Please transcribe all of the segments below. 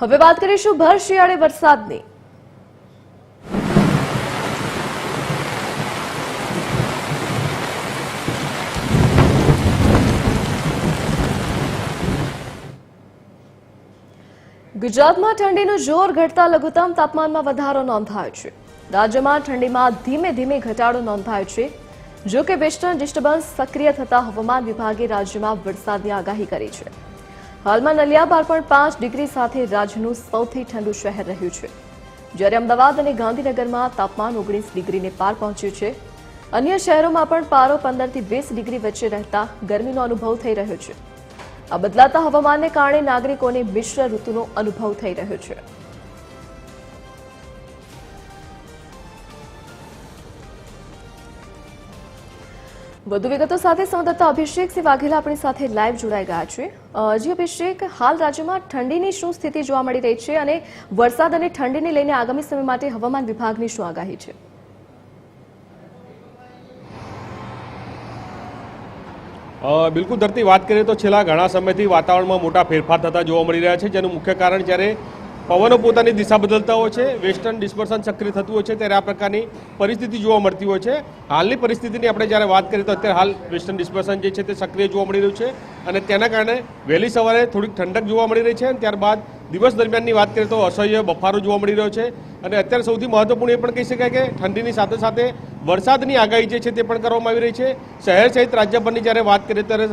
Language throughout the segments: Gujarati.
હવે વાત કરીશું ભર શિયાળે વરસાદની। ગુજરાતમાં ઠંડીનું જોર ઘટતા લઘુત્તમ તાપમાનમાં વધારો નોંધાયો છે। રાજ્યમાં ઠંડીમાં ધીમે ધીમે ઘટાડો નોંધાયો છે। જો કે વેસ્ટર્ન ડિસ્ટર્બન્સ સક્રિય થતા હવામાન વિભાગે રાજ્યમાં વરસાદની આગાહી કરી છે। હાલમાં નલિયા 12.5 ડિગ્રી સાથે રાજ્યનું સૌથી ઠંડુ શહેર રહ્યું છે, જ્યારે અમદાવાદ અને ગાંધીનગરમાં તાપમાન 19 ડિગ્રીને પાર પહોંચ્યું છે। અન્ય શહેરોમાં પણ પારો 15 થી 20 ડિગ્રી વચ્ચે રહેતા ગરમીનો અનુભવ થઈ રહ્યો છે। આ બદલાતા હવામાનને કારણે નાગરિકોને મિશ્ર ઋતુનો અનુભવ થઈ રહ્યો છે। વધુ વિગતો સાથે સંવાદદાતા અભિષેક સિંહ વાઘેલા આપણી સાથે લાઈવ જોડાઈ ગયા છે। જી અભિષેક, હાલ રાજ્યમાં ઠંડીની શું સ્થિતિ જોવા મળી રહી છે અને વરસાદ અને ઠંડીને લઈને આગામી સમય માટે હવામાન વિભાગની શું આગાહી છે? બિલકુલ ધરતી, વાત કરીએ તો છેલ્લા ઘણા સમયથી વાતાવરણમાં મોટા ફેરફાર થતા જોવા મળી રહ્યા છે, જેનું મુખ્ય કારણ જ્યારે પવનો પોતાની દિશા બદલતા હોય છે, વેસ્ટર્ન ડિસ્પર્સન સક્રિય થતું હોય છે, ત્યારે આ પ્રકારની પરિસ્થિતિ જોવા મળતી હોય છે। હાલની પરિસ્થિતિની આપણે જ્યારે વાત કરીએ તો અત્યારે હાલ વેસ્ટર્ન ડિસ્પર્સન જે છે તે સક્રિય જોવા મળી રહ્યું છે અને તેના કારણે વહેલી સવારે થોડીક ઠંડક જોવા મળી રહી છે અને ત્યારબાદ દિવસ દરમિયાનની વાત કરીએ તો અસહ્ય બફારો જોવા મળી રહ્યો છે। અને અત્યારે સૌથી મહત્વપૂર્ણ એ પણ કહી શકાય કે ઠંડીની સાથે સાથે વરસાદની આગાહી જે છે તે પણ કરવામાં આવી રહી છે। શહેર સહિત રાજ્યભરની જ્યારે વાત કરીએ ત્યારે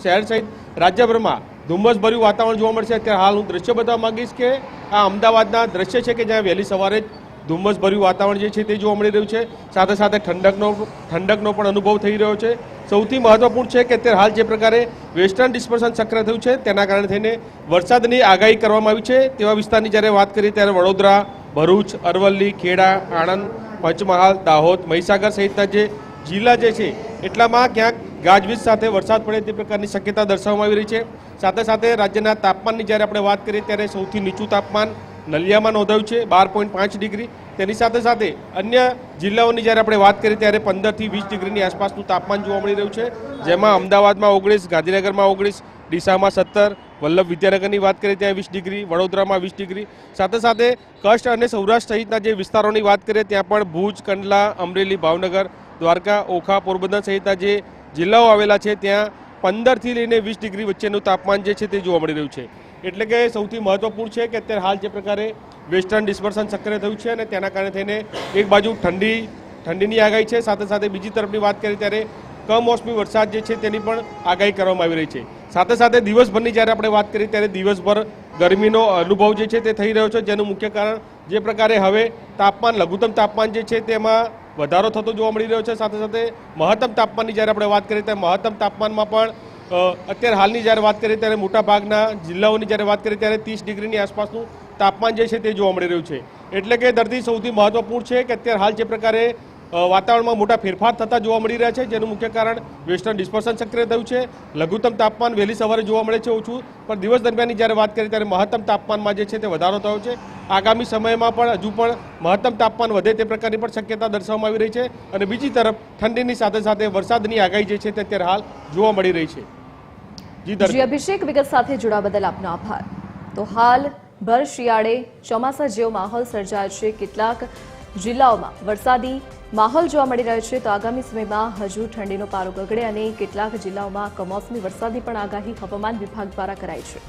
શહેર સહિત રાજ્યભરમાં ધુમ્મસભર્યું વાતાવરણ જોવા મળશે। અત્યારે હાલ હું દ્રશ્ય બતાવવા માંગીશ કે આ અમદાવાદના દ્રશ્ય છે કે જ્યાં વહેલી સવારે જ ધુમ્મસભર્યું વાતાવરણ જે છે તે જોવા મળી રહ્યું છે, સાથે સાથે ઠંડકનો પણ અનુભવ થઈ રહ્યો છે। સૌથી મહત્વપૂર્ણ છે કે અત્યારે હાલ જે પ્રકારે વેસ્ટર્ન ડિસ્પર્સન સક્રિય થયું છે તેના કારણે થઈને વરસાદની આગાહી કરવામાં આવી છે। તેવા વિસ્તારની જ્યારે વાત કરીએ ત્યારે વડોદરા, ભરૂચ, અરવલ્લી, ખેડા, આણંદ, પંચમહાલ, દાહોદ, મહીસાગર સહિતના જે જિલ્લા જે છે એટલામાં ક્યાંક ગાજવીજ સાથે વરસાદ પડે તે પ્રકારની શક્યતા દર્શાવવામાં આવી રહી છે। સાથે સાથે રાજ્યના તાપમાનની જ્યારે આપણે વાત કરીએ ત્યારે સૌથી નીચું તાપમાન નલિયામાં નોંધાયું છે 12.5 ડિગ્રી। તેની સાથે સાથે અન્ય જિલ્લાઓની જ્યારે આપણે વાત કરીએ ત્યારે 15 થી 20 ડિગ્રીની આસપાસનું તાપમાન જોવા મળી રહ્યું છે, જેમાં અમદાવાદમાં 19, ગાંધીનગરમાં 19, ડીસામાં 17, વલ્લભ વિદ્યાનગરની વાત કરીએ ત્યાં 20 ડિગ્રી, વડોદરામાં 20 ડિગ્રી। સાથે સાથે કચ્છ અને સૌરાષ્ટ્ર સહિતના જે વિસ્તારોની વાત કરીએ ત્યાં પણ ભુજ, કંડલા, અમરેલી, ભાવનગર, દ્વારકા, ઓખા, પોરબંદર સહિતના જે જિલ્લાઓ આવેલા છે ત્યાં 15 થી લઈને 20 ડિગ્રી વચ્ચેનું તાપમાન જે છે તે જોવા મળી રહ્યું છે। એટલે કે સૌથી મહત્વપૂર્ણ છે કે અત્યારે હાલ જે પ્રકારે વેસ્ટર્ન ડિસ્પર્સન સક્રિય થયું છે અને તેના કારણે થઈને એક બાજુ ઠંડીની આગાહી છે, સાથે સાથે બીજી તરફની વાત કરીએ ત્યારે કમોસમી વરસાદ જે છે તેની પણ આગાહી કરવામાં આવી રહી છે। સાથે સાથે દિવસભરની જ્યારે આપણે વાત કરીએ ત્યારે દિવસભર ગરમીનો અનુભવ જે છે તે થઈ રહ્યો છે, જેનું મુખ્ય કારણ જે પ્રકારે હવે લઘુત્તમ તાપમાન જે છે તેમાં વધારો થતો જોવા મળી રહ્યો છે। સાથે સાથે મહત્તમ તાપમાનની જ્યારે આપણે વાત કરીએ ત્યારે મહત્તમ તાપમાનમાં પણ અત્યારે હાલની જ્યારે વાત કરીએ ત્યારે મોટાભાગના જિલ્લાઓની જ્યારે વાત કરીએ ત્યારે 30 ડિગ્રીની આસપાસનું તાપમાન જે છે તે જોવા મળી રહ્યું છે। એટલે કે ધરતી સૌથી મહત્વપૂર્ણ છે કે અત્યારે હાલ જે પ્રકારે વાતાવરણમાં મોટા ફેરફાર થતા જોવા મળી રહ્યા છે, જેનું મુખ્ય કારણ વેસ્ટર્ન ડિસ્પર્સન સક્રિય થયું છે। લઘુત્તમ તાપમાન વહેલી સવારે જોવા મળે છે ઓછું, પણ દિવસ દરમિયાનની જ્યારે વાત કરીએ ત્યારે મહત્તમ તાપમાનમાં જે છે તે વધારો થયો છે। આગામી સમયમાં પણ હજુ પણ મહત્તમ તાપમાન વધે તે પ્રકારની પણ શક્યતા દર્શાવવામાં આવી રહી છે અને બીજી તરફ ઠંડીની સાથે સાથે વરસાદની આગાહી જે છે તે અત્યારે હાલ જોવા મળી રહી છે। જી અભિષેક, વિગત સાથે જોડાવા બદલ આપનો આભાર। તો હાલ ભર શિયાળે ચોમાસા જેવો માહોલ સર્જાયો છે, કેટલાક જિલ્લાઓમાં વરસાદી માહોલ જોવા મળી રહ્યો છે, તો આગામી સમયમાં હજુ ઠંડીનો પારો ગગડે અને કેટલાક જિલ્લાઓમાં કમોસમી વરસાદની પણ આગાહી હવામાન વિભાગ દ્વારા કરાઈ છે।